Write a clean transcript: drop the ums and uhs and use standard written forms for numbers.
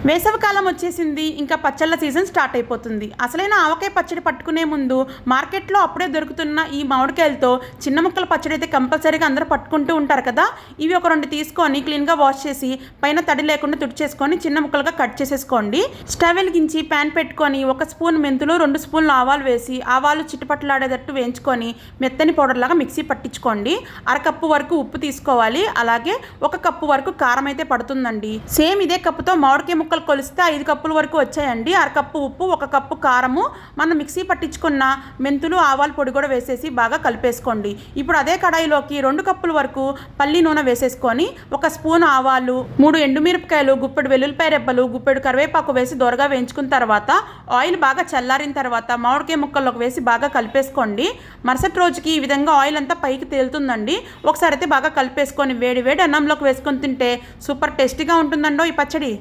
వేసవికాలం వచ్చేసింది. ఇంకా పచ్చళ్ళ సీజన్ స్టార్ట్ అయిపోతుంది. అసలైన ఆవకాయ పచ్చడి పట్టుకునే ముందు మార్కెట్లో అప్పుడే దొరుకుతున్న ఈ మామిడికాయలతో చిన్న ముక్కల పచ్చడి అయితే కంపల్సరీగా అందరూ పట్టుకుంటూ ఉంటారు కదా. ఇవి ఒక 2 తీసుకొని క్లీన్గా వాష్ చేసి పైన తడి లేకుండా తుడిచేసుకొని చిన్న ముక్కలుగా కట్ చేసేసుకోండి. స్టవ్ వెలిగించి ప్యాన్ పెట్టుకొని 1 స్పూన్ మెంతులు, 2 స్పూన్లు ఆవాలు వేసి ఆవాలు చిటపట్లాడేటట్టు వేయించుకొని మెత్తని పౌడర్ లాగా మిక్సీ పట్టించుకోండి. 1/2 కప్పు వరకు ఉప్పు తీసుకోవాలి. అలాగే 1 కప్పు వరకు కారం అయితే పడుతుందండి. సేమ్ ఇదే కప్పుతో మామిడికాయ ముక్కలు కొలిస్తే 5 కప్పుల వరకు వచ్చాయండి. 1/2 కప్పు ఉప్పు, 1 కప్పు కారము, మనం మిక్సీ పట్టించుకున్న మెంతులు, ఆవాల పొడి కూడా వేసేసి బాగా కలిపేసుకోండి. ఇప్పుడు అదే కడాయిలోకి 2 కప్పుల వరకు పల్లి నూనె వేసేసుకొని 1 స్పూన్ ఆవాలు, 3 ఎండుమిరపకాయలు, గుప్పెడు వెల్లుల్లిపాయ రెబ్బలు, గుప్పెడు కరివేపాకు వేసి దోరగా వేయించుకున్న తర్వాత ఆయిల్ బాగా చల్లారిన తర్వాత మామిడికాయ ముక్కల్లోకి వేసి బాగా కలిపేసుకోండి. మరుసటి రోజుకి ఈ విధంగా ఆయిల్ అంతా పైకి తేలుతుందండి. ఒకసారి అయితే బాగా కలిపేసుకొని వేడి వేడి అన్నంలోకి వేసుకొని తింటే సూపర్ టేస్టీగా ఉంటుందండో ఈ పచ్చడి.